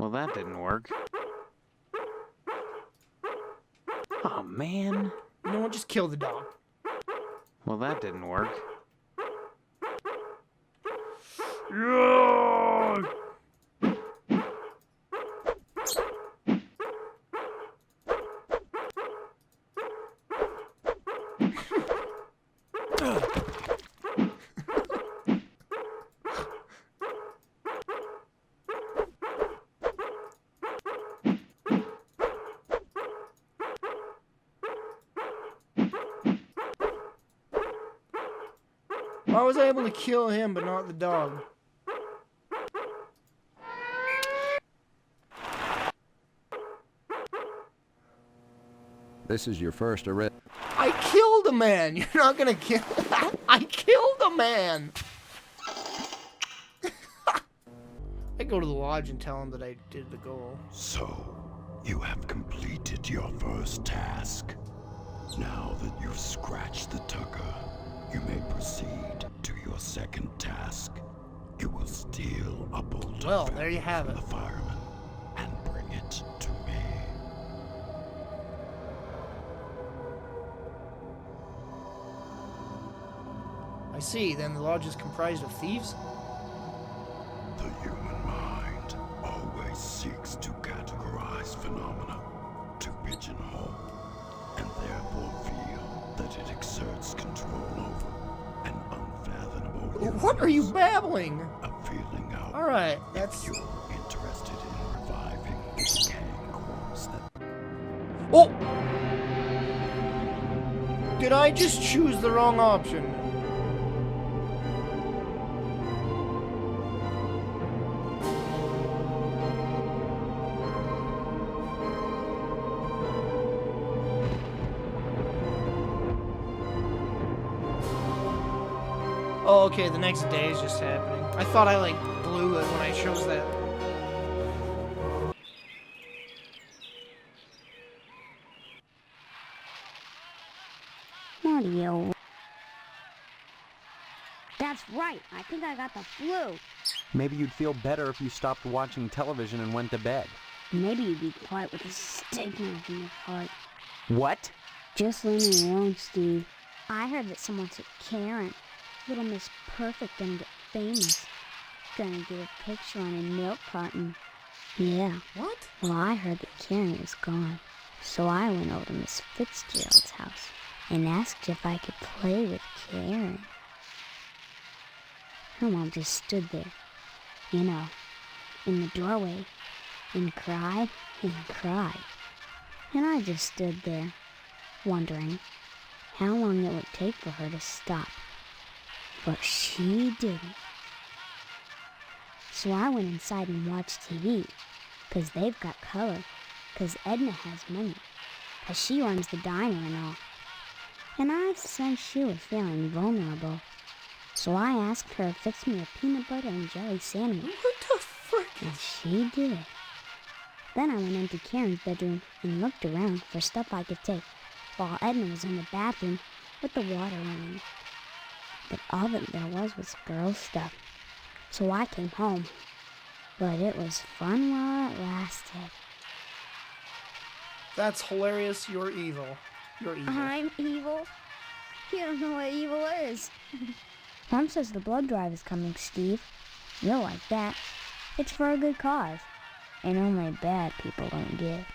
Well, that didn't work. Oh, man. You know what? Just kill the dog. Well, that didn't work. Yeah! Why was I able to kill him but not the dog? This is your first arrest. I killed a man! You're not gonna kill... I killed a man! I go to the lodge and tell him that I did the goal. So, you have completed your first task. Now that you've scratched the tucker, you may proceed to your second task. You will steal a bolt Well, of there you have from it. the fireman and bring it to me. I see, then the lodge is comprised of thieves? The human mind always seeks to categorize phenomena, to pigeonhole, and therefore feel that it exerts control over an unfathomable What are you universe. babbling? A feeling out. Alright, that's... If you're interested in reviving the decaying corpse that... Oh! Did I just choose the wrong option? Oh, okay, the next day is just happening. I thought I, like, blew it when I chose that. Mario. That's right. I think I got the flu. Maybe you'd feel better if you stopped watching television and went to bed. Maybe you'd be quiet with a steak knife in your heart. What? Just leave me alone, Steve. I heard that someone took Karen. Little Miss Perfect gonna get famous. Gonna get a picture on a milk carton. Yeah. What? Well, I heard that Karen was gone. So I went over to Miss Fitzgerald's house and asked if I could play with Karen. Her mom just stood there, you know, in the doorway, and cried and cried. And I just stood there, wondering how long it would take for her to stop. But she didn't. So I went inside and watched TV, 'cause they've got color, 'cause Edna has money, 'cause she runs the diner and all. And I sensed she was feeling vulnerable. So I asked her to fix me a peanut butter and jelly sandwich. What the frick? And she did. Then I went into Karen's bedroom and looked around for stuff I could take, while Edna was in the bathroom with the water running. But all that there was girl stuff. So I came home. But it was fun while it lasted. That's hilarious. You're evil. You're evil. I'm evil? You don't know what evil is. Mom says the blood drive is coming, Steve. You'll like that. It's for a good cause. And only bad people don't give.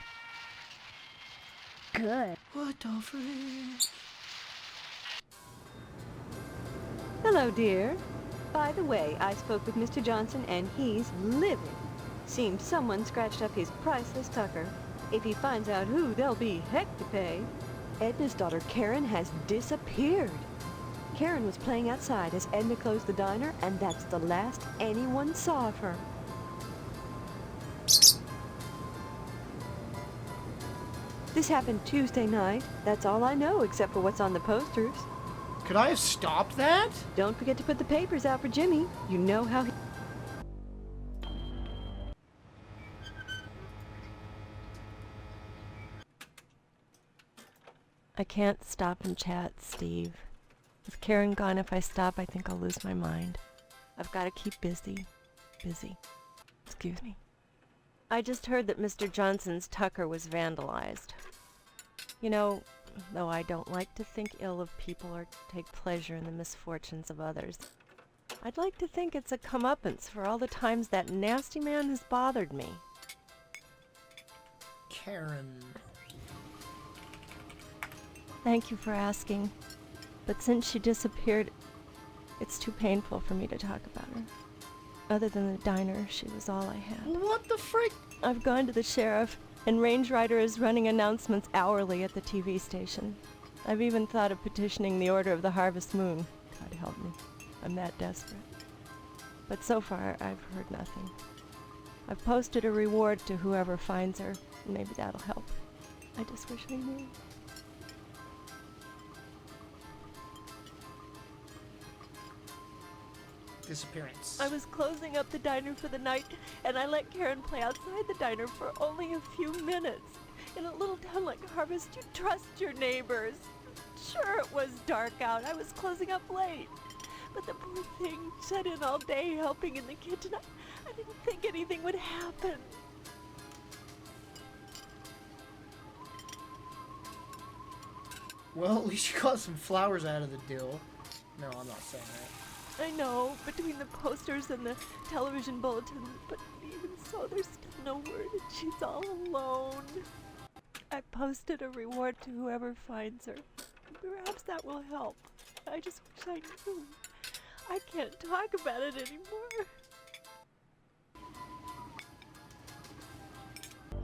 Good. What the frick? Hello, dear. By the way, I spoke with Mr. Johnson and he's livid. Seems someone scratched up his priceless tucker. If he finds out who, there'll be heck to pay. Edna's daughter Karen has disappeared. Karen was playing outside as Edna closed the diner, and that's the last anyone saw of her. This happened Tuesday night. That's all I know except for what's on the posters. Could I have stopped that? Don't forget to put the papers out for Jimmy. You know how he... I can't stop and chat, Steve. With Karen gone, if I stop, I think I'll lose my mind. I've got to keep busy. Excuse me. I just heard that Mr. Johnson's Tucker was vandalized. You know, though I don't like to think ill of people or take pleasure in the misfortunes of others, I'd like to think it's a comeuppance for all the times that nasty man has bothered me. Karen. Thank you for asking, but since she disappeared, it's too painful for me to talk about her. Other than the diner, she was all I had. What the frick? I've gone to the sheriff, and Range Rider is running announcements hourly at the TV station. I've even thought of petitioning the Order of the Harvest Moon. God help me. I'm that desperate. But so far, I've heard nothing. I've posted a reward to whoever finds her. Maybe that'll help. I just wish I knew. Disappearance. I was closing up the diner for the night, and I let Karen play outside the diner for only a few minutes. In a little town like Harvest, you trust your neighbors. Sure, it was dark out. I was closing up late. But the poor thing sat in all day helping in the kitchen. I didn't think anything would happen. Well, at least you got some flowers out of the deal. No, I'm not saying that. I know, between the posters and the television bulletin, but even so, there's still no word, and she's all alone. I posted a reward to whoever finds her. Perhaps that will help. I just wish I knew. I can't talk about it anymore.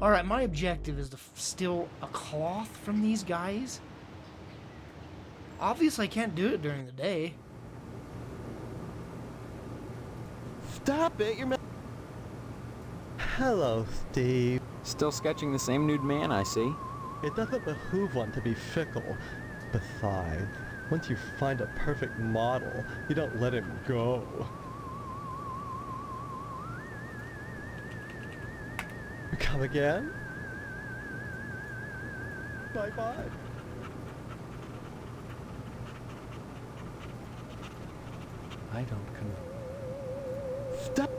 Alright, my objective is to steal a cloth from these guys. Obviously, I can't do it during the day. Stop it, you're Hello, Steve. Still sketching the same nude man, I see. It doesn't behoove one to be fickle. Besides, once you find a perfect model, you don't let him go. Come again? Bye-bye. I don't Stop!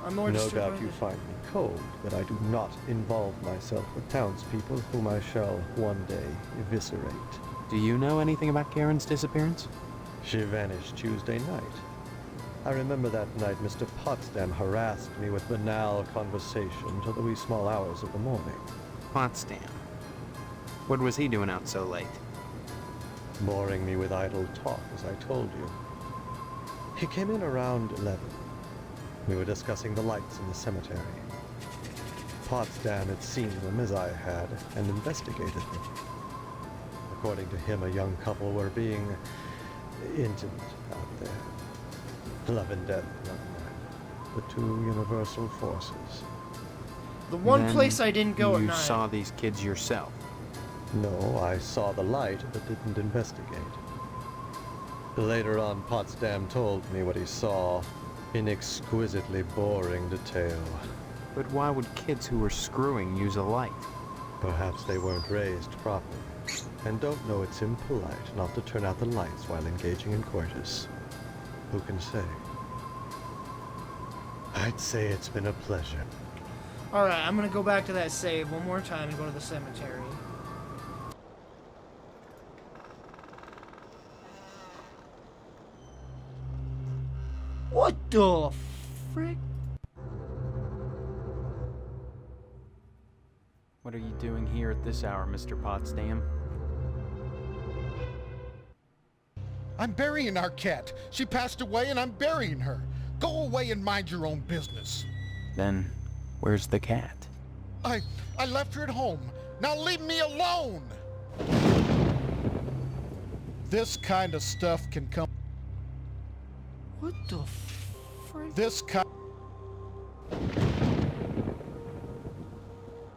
I'm more No disturbed doubt by you the- find me cold, that I do not involve myself with townspeople whom I shall one day eviscerate. Do you know anything about Karen's disappearance? She vanished Tuesday night. I remember that night Mr. Potsdam harassed me with banal conversation till the wee small hours of the morning. Potsdam. What was he doing out so late? Boring me with idle talk, as I told you. He came in around 11. We were discussing the lights in the cemetery. Potsdam had seen them as I had, and investigated them. According to him, a young couple were being intimate out there. Love and death, young man. The two universal forces. The one Then place I didn't go at You night. saw these kids yourself. No, I saw the light, but didn't investigate. Later on, Potsdam told me what he saw in exquisitely boring detail. But why would kids who were screwing use a light? Perhaps they weren't raised properly, and don't know it's impolite not to turn out the lights while engaging in coitus. Who can say? I'd say it's been a pleasure. Alright, I'm gonna go back to that save one more time and go to the cemetery. What the frick? What are you doing here at this hour, Mr. Potsdam? I'm burying our cat. She passed away and I'm burying her. Go away and mind your own business. Then, where's the cat? I left her at home. Now leave me alone. This kind of stuff can come. What the frick? This kind.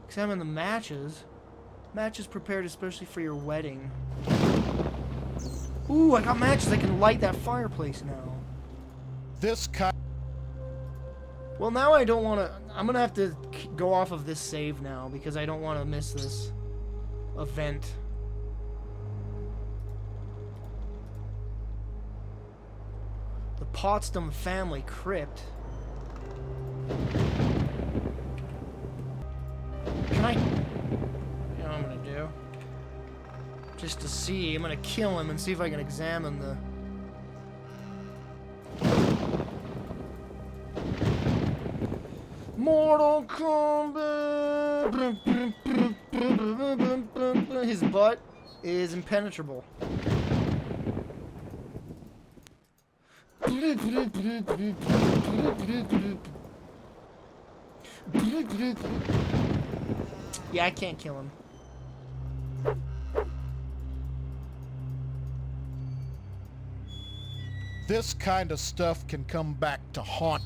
Examine the matches. Matches prepared especially for your wedding. Ooh, I got matches. I can light that fireplace now. This kind. Well, now I don't want to... I'm going to have to go off of this save now because I don't want to miss this event. Potsdam family crypt. Can I... You know what I'm gonna do? Just to see, I'm gonna kill him and see if I can examine the... Mortal Kombat! His butt is impenetrable. Yeah, I can't kill him. This kind of stuff can come back to haunt.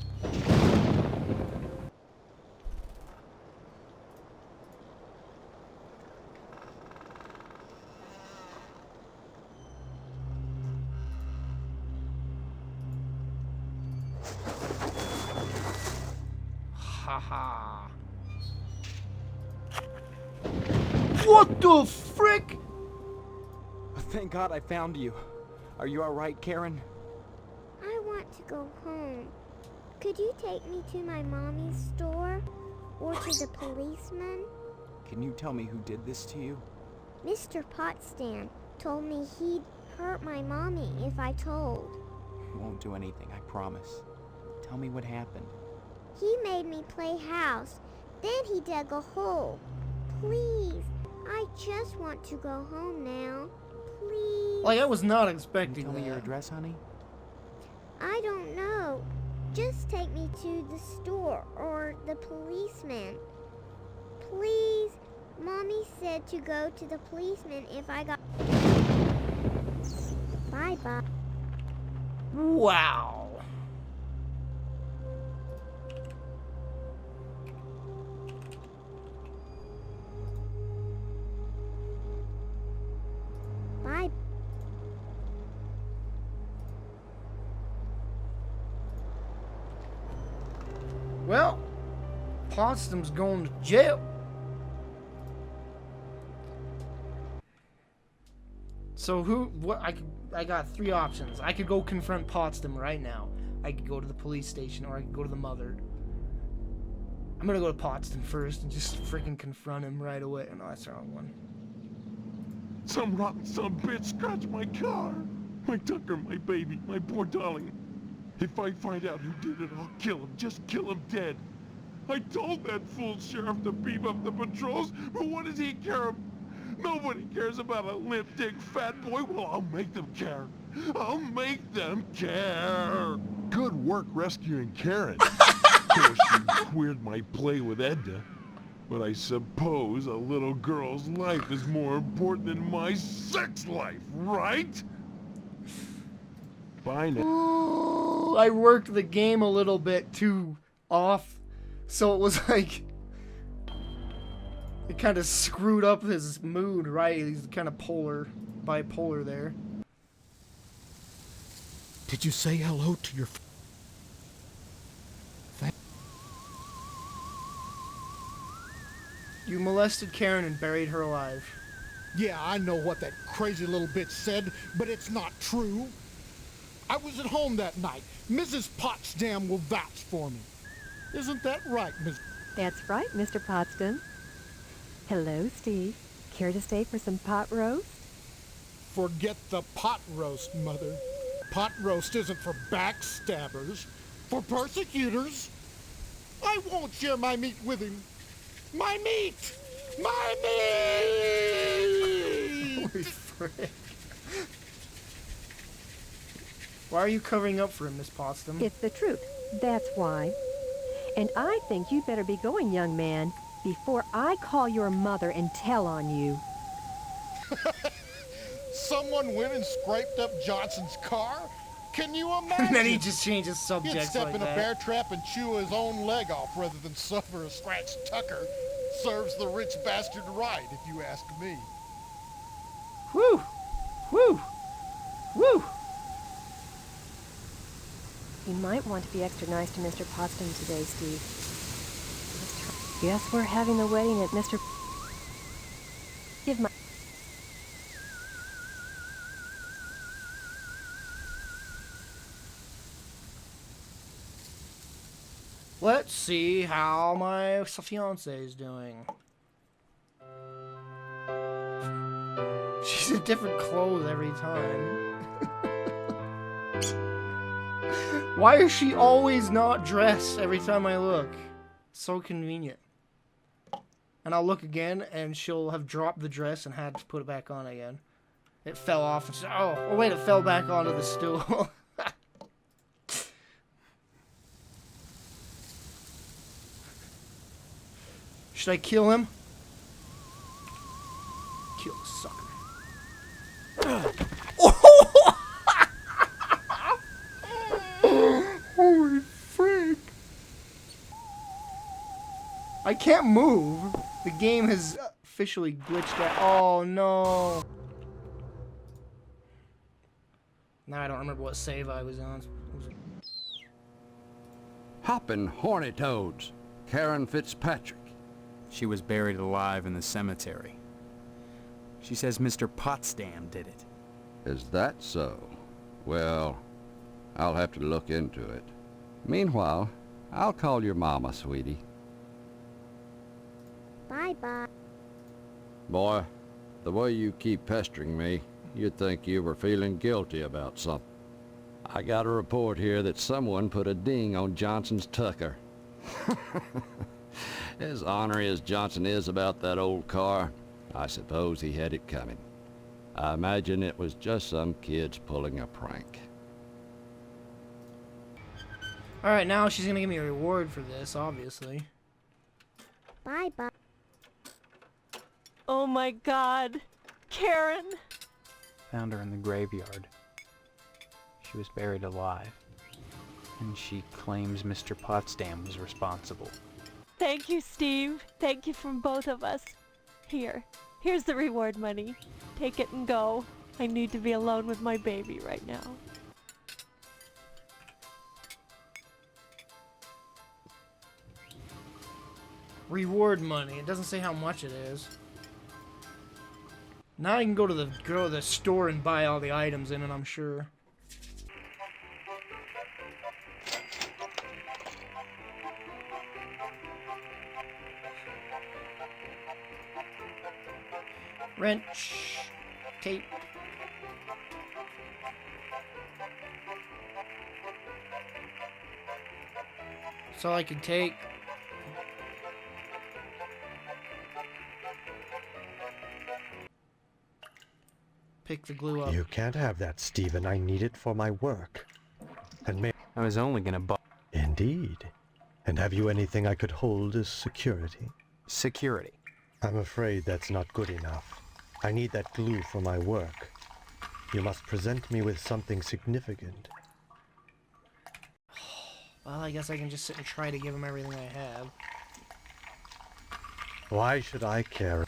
Haha. What the frick? Thank God I found you. Are you alright, Karen? I want to go home. Could you take me to my mommy's store? Or to the policeman? Can you tell me who did this to you? Mr. Potsdam told me he'd hurt my mommy if I told. I won't do anything, I promise. Tell me what happened. He made me play house. Then he dug a hole. Please, I just want to go home now. Please. Like, I was not Can you expecting tell me your that. address, honey? I don't know. Just take me to the store or the policeman. Please. Mommy said to go to the policeman if I got... Bye-bye. Wow. Bye. Well, Potsdam's going to jail. So I got three options. I could go confront Potsdam right now. I could go to the police station, or I could go to the mother. I'm gonna go to Potsdam first and just freaking confront him right away. Oh, no, that's the wrong one. Some rotten son bitch scratched my car. My Tucker, my baby, my poor darling. If I find out who did it, I'll kill him. Just kill him dead. I told that fool sheriff to beef up the patrols, but what does he care? Nobody cares about a limp dick fat boy. Well, I'll make them care. I'll make them care. Good work rescuing Karen. Of course, you queered my play with Edna. But I suppose a little girl's life is more important than my sex life, right? Bye now. Ooh, I worked the game a little bit too off, so it was like it kind of screwed up his mood, right? He's kind of bipolar there. Did you say hello to your... You molested Karen and buried her alive. Yeah, I know what that crazy little bitch said, but it's not true. I was at home that night. Mrs. Potsdam will vouch for me. Isn't that right, Miss... That's right, Mr. Potsdam. Hello, Steve. Care to stay for some pot roast? Forget the pot roast, Mother. Pot roast isn't for backstabbers, for persecutors. I won't share my meat with him. My meat! My meat! Holy frick. Why are you covering up for him, Miss Potsdam? It's the truth. That's why. And I think you'd better be going, young man, before I call your mother and tell on you. Someone went and scraped up Johnson's car? Can you imagine? And then he just changes He'd subjects step like in a that. bear trap and chew his own leg off rather than suffer a scratched tucker. Serves the rich bastard right, if you ask me. Whew! Whew! Whew! You might want to be extra nice to Mr. Potsdam today, Steve. Guess we're having the wedding at Mr. Give my... see how my fiance is doing. She's in different clothes every time. Why is she always not dressed every time I look? So convenient. And I'll look again, and she'll have dropped the dress and had to put it back on again. It fell off, and she, oh wait, it fell back onto the stool. Should I kill him? Kill the sucker. Holy frick. I can't move. The game has officially glitched out. Oh no. Now I don't remember what save I was on. Hoppin' horny toads. Karen Fitzpatrick. She was buried alive in the cemetery. She says Mr. Potsdam did it. Is that so? Well, I'll have to look into it. Meanwhile, I'll call your mama, sweetie. Bye-bye. Boy, the way you keep pestering me, you'd think you were feeling guilty about something. I got a report here that someone put a ding on Johnson's Tucker. As ornery as Johnson is about that old car, I suppose he had it coming. I imagine it was just some kids pulling a prank. Alright, now she's gonna give me a reward for this, obviously. Bye-bye. Oh my God. Karen. Found her in the graveyard. She was buried alive. And she claims Mr. Potsdam was responsible. Thank you, Steve. Thank you from both of us. Here's the reward money. Take it and go. I need to be alone with my baby right now. Reward money. It doesn't say how much it is. Now I can go to the store and buy all the items in it, I'm sure. Wrench. Tape. That's all I can take. Pick the glue up. You can't have that, Stephen. I need it for my work. And I was only gonna buy... Indeed. And have you anything I could hold as security? security. I'm afraid that's not good enough. I need that glue for my work. You must present me with something significant. Well, I guess I can just sit and try to give him everything I have. Why should I care?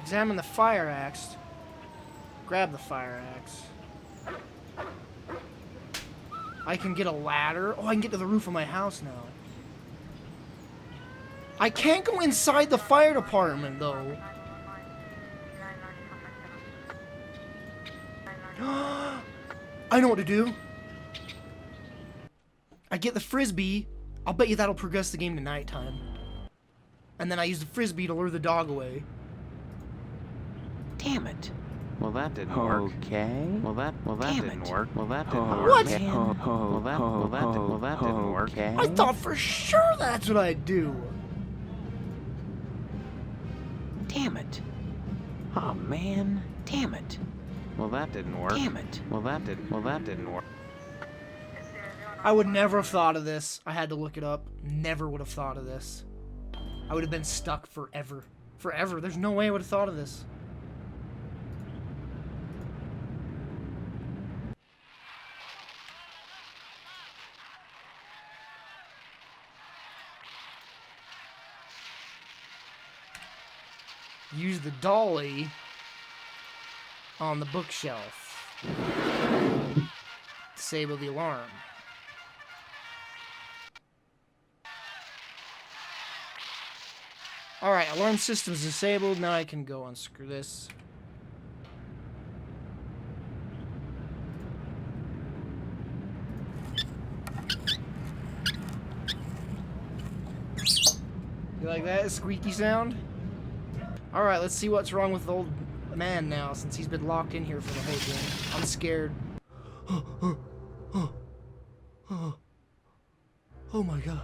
Examine the fire axe. Grab the fire axe. I can get a ladder. Oh, I can get to the roof of my house now. I can't go inside the fire department, though. I know what to do. I get the frisbee. I'll bet you that'll progress the game to nighttime. And then I use the frisbee to lure the dog away. Damn it. Well, that didn't work. Okay. Well, that didn't work. Well, that didn't work. What? Well, that didn't work. Okay. I thought for sure that's what I'd do. Damn it. Oh man. Damn it. Well, that didn't work. Damn it. Well, that didn't work. I would never have thought of this. I had to look it up. Never would have thought of this. I would have been stuck forever. Forever. There's no way I would have thought of this. use the dolly on the bookshelf. Disable the alarm. Alright, alarm system's disabled. Now I can go unscrew this. You like that squeaky sound? Alright, let's see what's wrong with the old man now, since he's been locked in here for the whole game. I'm scared. Oh my gosh.